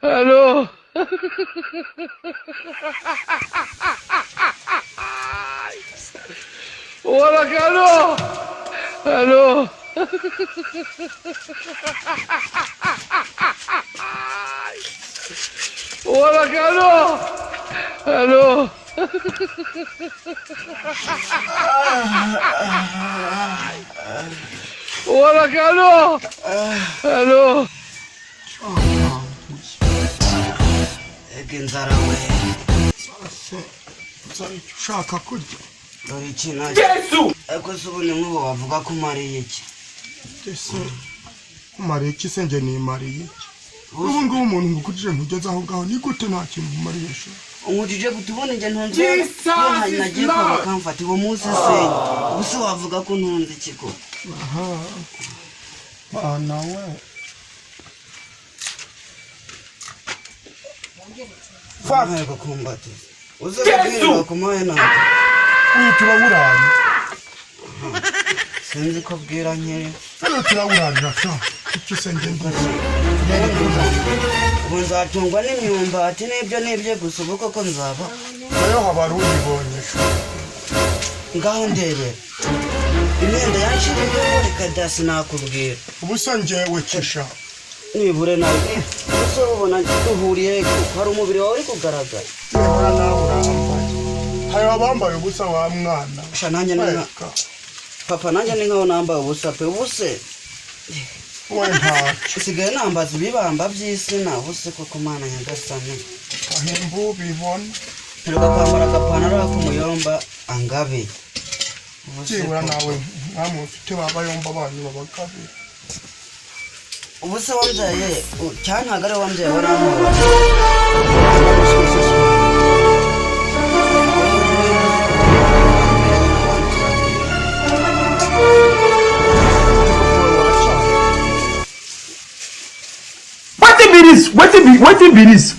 Hello. Hola, Carlos. Hello. Hola, Carlos. Hello. Hola, Carlos. Hello. Inzara we ushaka kurya dore iki Yesu ariko subone nk'ubu bavuga ko mariye iki ese umariye iki se nge nimariye iki ubu ngubu umuntu ngukujije ntugeze aho ngaho ni gute nta kintu umariye sho umujije gutubona nge ntunze nagiye kwa bakamfata uwo munsi se ubuse wavuga ko ntunze ikiko aha bana we Faka kukumbati. Uzabwira kumaye na. Turaburaye. Sinzi ko bwira nkere. Turaburaye sho. Icyo senge ndi. Uzatungwa n'imyumbati n'ibyo gusa ubuko ko nzaba. Ayo habarundi bonye sho. Ngaho ndebe. Imyenda yanshiriye reka dasi nakubwira. Ubusa ngewe kisha. Nibure nawe. Ubona duhuriye hari umubiri wawe uri kugaragara. Hari abambaye ubusa wa mwana. Nanjye nka papa nanjye ni nkaho nambaye ubusa pe ubuse. We nta. Usigaye nambaza ibibamba by'isi na ubuse koko mana nyagasani. Ahimbu bibona. Peruka kwambara agapantaro k'umuyomba angabe. Kibura nawe namwe ufite babayomba banyu babagabe. Ubuse wambyaye cyane ntabwo ari wambyaye waramubona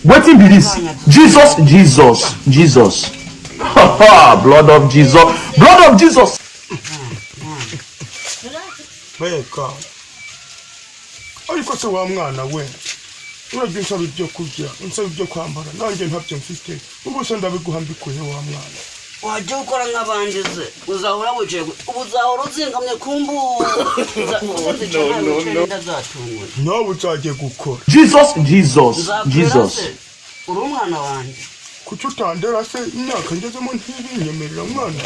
Wetin be this? Jesus. Blood of Jesus. Beka. Ariko se wa mwana we urabye nsaba ibyo kurya nsaba ibyo kwambara nanjye ntabyo mfite ubwo se ndabiguhambikuye wa mwana wajya ukora nk'abangize uzahora wicaye ubuzahora uzingamye kumbu nawe uzagiye gukora Jesus uri umwana wanjye kuki utandera se imyaka ngezemo ntibinyemerera mwana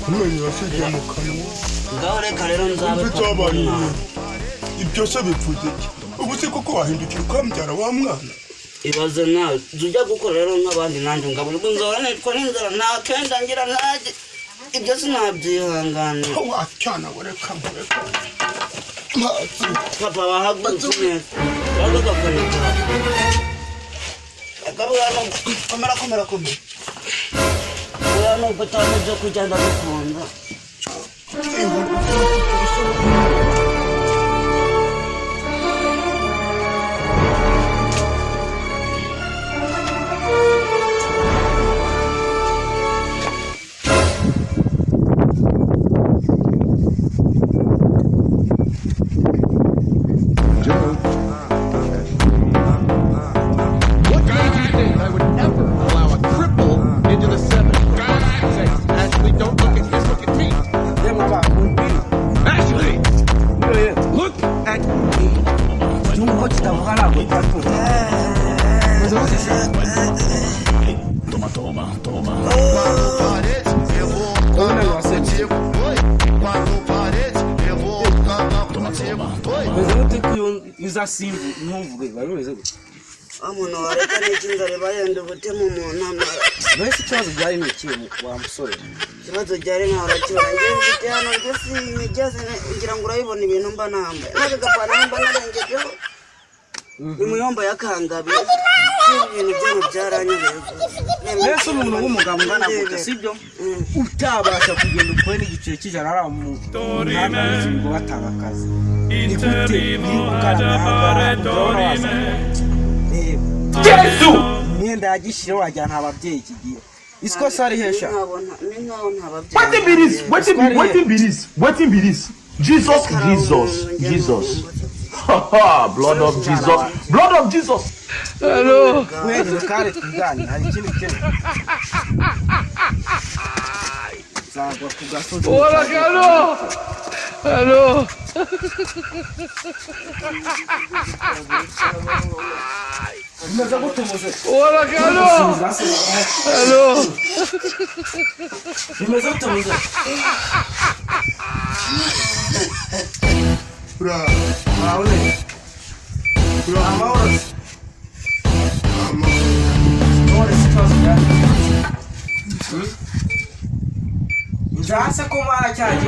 kumenyera se ijya mu kanwa ngaho reka rero nzabe ibyo se bipfuye iki ubu se koko wahindukira ukambyara wa mwana ibaze nawe ujya gukora rero nk'abandi nanjye ngabura ubwo nzahora nitwa n'inzara nta kenda ngira ntajye ibyo sinabyihanganira wacyana reka papa wahagurutse neza wagagakonika akabura no komera oya nubwo utari byo kurya ndagukunda Toma. Mas eu não tenho que usar símbolo, não vou vai ver. Amuntu wareka n'ikingare bayenda ubutemu mu ntambara. Bese cyazo byari n'ikintu wa musore. Ikibazo cyari nkaho rakibona ngiye mfite hano gusi imigeze ngira ngo urayibona ibintu mba nambaye. Naje gapana mba narengejeho. Imuyomba yakangabe. Ibintu byano byaranyobeye. Bese umuntu w'umugabo ngana gute sibyo? Utabasha kugenda ukore n'igiciro cy'ijana ara mu ntambara ngo batangakaza. Yesu! Myenda yagishire wajyana ababyeyi kigiye. Isko sari hesha. What in be this? Jesus. Blood of Jesus. Blood of Jesus. Hello. Mwegere kare tugani hari ikindi kintu. Zagwa ku gasozi. Ora hello. Hello. Umaze gutomoza. Ora hello. Hello. Umaze gutomoza. Bra. Maule. Bra. Maule. Maule sitazi gani? Nzasa ko maracyaje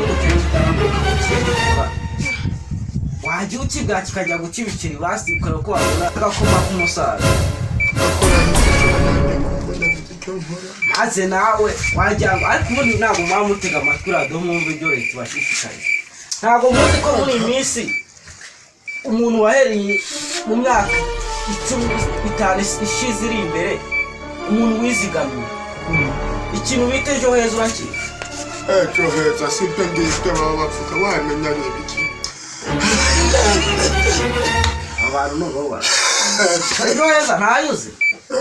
waje ukibwa kikajya gukibikira basi ukarako wabona gakoma k'umusaza aze nawe wajya ariko muri ntabwo mwamutega amatwi rado mwumve ibyo leta bashishikaye ntabwo muzi ko muri iminsi umuntu wahereye mu myaka 15 ishize iri imbere umuntu wizigamiye ikintu bita ejo heza uraki ejo heza sibyo ngibyo baba bavuga wamenya n'ibiki abantu n'ubu ejo heza ntayuze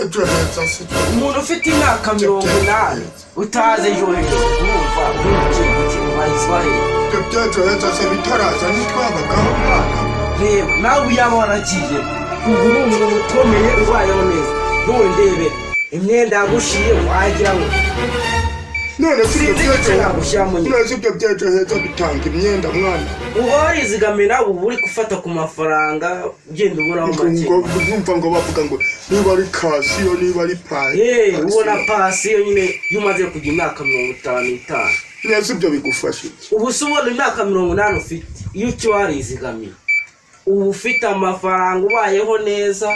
ejo heza sibyo umuntu ufite imyaka 80 utaze ejo heza urumva urukingo bayisware ibyo ejo heza se bitaraza ntitwabagaho mwana reba nawe uyaba waragiye ubu ni umuntu ukomeye ubayeho neza none ndebe imyenda yagushiye wagira ngo none sibyo byejo heza bitanga imyenda mwana uba warizigamira ubu uri gufata ku mafaranga ugenda uburaho make ngumva ngo bavuga ngo niba ari kasiyo niba ari payi ubona pasiyo nyine iyo umaze kugira imyaka 55 neza ibyo bigufasha ubu se ubona imyaka 80 ufite iyo icyo warizigamiye ubu ufite amafaranga ubayeho neza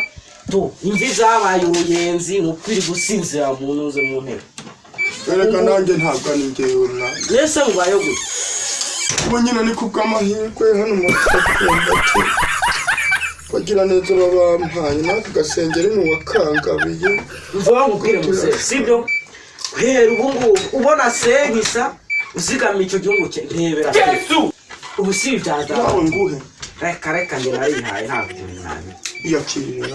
to imvi zabaye uruyenzi nukwiri gusinzira mu ntuze mu ntebe ereka nanjye ntabwo ari njyewe mwana yese ngwayo gute ubu nyine ni kubw'amahirwe hano mu cyakundake bagira neza babampaye natwe gasengeri mu wakangabiye uvuga ngubwire muze sibyo hera ubu ngubu ubona senkisa uzigamiye icyo gihugu cye ntebera Yesu. ubu si byada nawe nguhe reka njye narihaye ntabwo nani iyakirira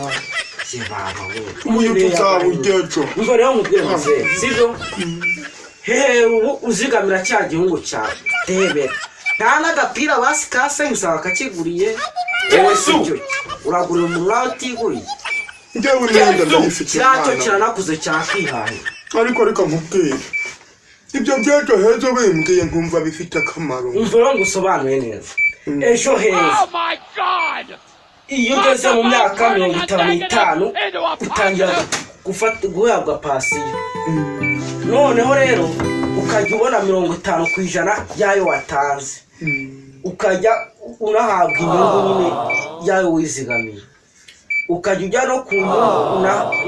baba we umuyutu zawe ugejo ngo rero ngubwire muze sibyo ubu uzigamira cya gihugu cyawe ntebera nta n'agapira basi kasenkisa bakakiguriye Yesu. uragurira umunwa utiguriye njyewe imyenda ndayifite kiracyo kiranakuze cyakwihaye ariko reka nkubwire ibyo byejo heza bimbwiye nkumva bifite akamaro umva rero ngusobanuye neza ejo heza iyo ugeze mu myaka 55 utangira guhabwa pasiyo noneho rero ukajya ubona 50% yayo watanze ukajya unahabwa inyungu nyine yayo wizigamiye ukajya ujya no ku nyungu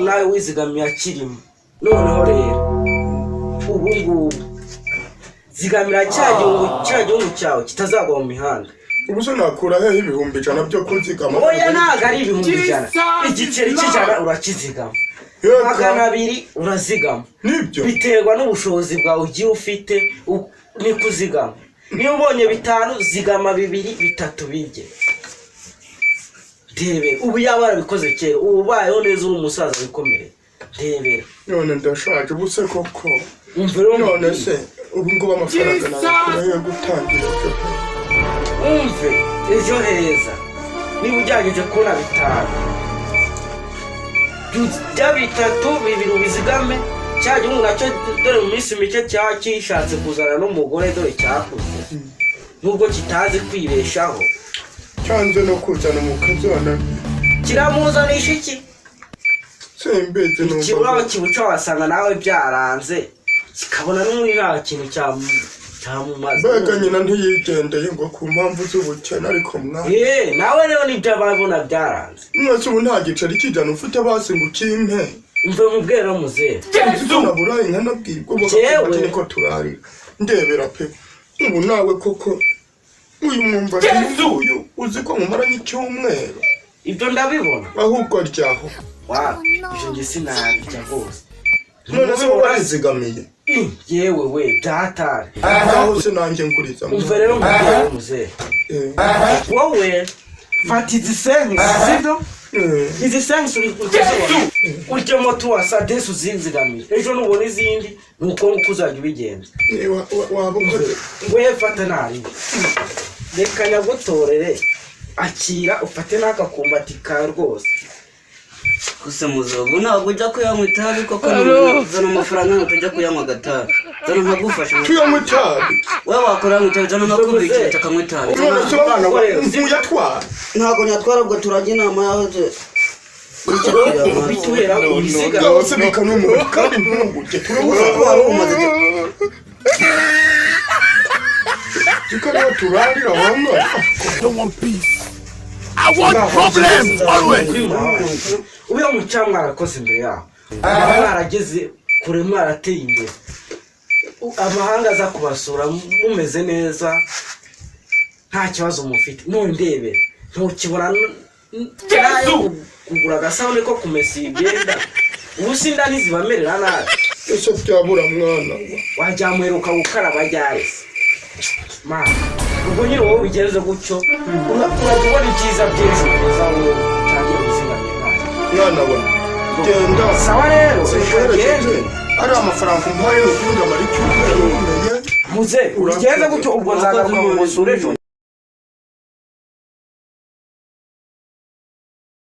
nayo wizigamiye akirimo noneho rero ubu ngubu zigamira cya gihugu cyawe kitazagwa mu mihanda ubu se nakura hehe ibihumbi 100 byo kunzigama oya ntago ari ibihumbi 100 igiceri cy'ijana urakizigama 200 urazigama nibyo biterwa n'ubushobozi bwawe ugiye ufite ni kuzigama niyo ubonye 5 zigama 2 3 bijye ndebe ubu yaba yarabikoze kera ubu bayeho neza uri umusaza bikomeye ndebe none ndashaje ubu se koko umviro none se ubu ngubu amafaranga nakura yo gutangira umve ejo heza niba ujyanyeje kubona 5 bya 3 bibiri ubizigame cya gihugu nacyo dore mu minsi mike cyishatse kuzana n'umugore dore cyakuze nubwo kitazi kwibeshaho cyanze no kuzana umukazana kiramuzanisha iki sembeze no ikibaho kibuca wasanga nawe byaranze kikabona n'umwira kintu cyamumaze mbega nyina ntiyigendeye ngo ku mpamvu z'ubukene ariko mwana nawe rero nibyo ababona byaranze mwese ubu nta giceri kijana ufite basi ngo ukimpe umve mubwire no muzere naburaye nkanabwirwa bakubwira niko turarira ndebera pe ubu nawe koko uyu mwumva uyu uzi ko mumaranye icyumweru ibyo ndabibona ahubwo ryaho ibyo njye sinabijya rwose none se warizigamiye yewe we byatari aho se nanjye nguriza umva rero mubwire no muzere wowe fata izi sengi sibyo izi sengi urya moto wasa desi uzinzigamije ejo nubona izindi nuko uzajya ubigenza waba ukoze we fata nari reka nyagutorere akira ufate n'akakumbati ka rwose gusa muzogo ntabwo ujya kuyanywa itabi koko zana amafaranga ntabwo tujya kuyanywa agatabi zana nkagufasha tuyanywa itabi wowe wakora ngo itabi zana nkakubikira tukanywa itabi ntabwo nyatwara ubwo turajya inama yaho bituhera ubisiga byose bikanumura kandi ntunguke tukariho turarira wamwe don't want peace. I want problems always. ubiya mucya mwarakoze imbere yaho mwarageze kure mwarateye imbere amahanga aza kubasura mumeze neza nta kibazo mufite none ndebera ntukibona kugura agasabune ko kumesa ibyenda ubu sinda ntizibamerera nabi ese byabura mwana wajyamuheruka gukaraba ryari ma ubwo nyine wowe bigenze gutyo urajya ubona ibyiza byinshi kugeza wowe utangiye guzingamira mwana we genda sawa rero ugende ari amafaranga umuhaye n'ukundi amara icyumweru muze ugenze gutyo ubwo nzagaruka mu musure ejo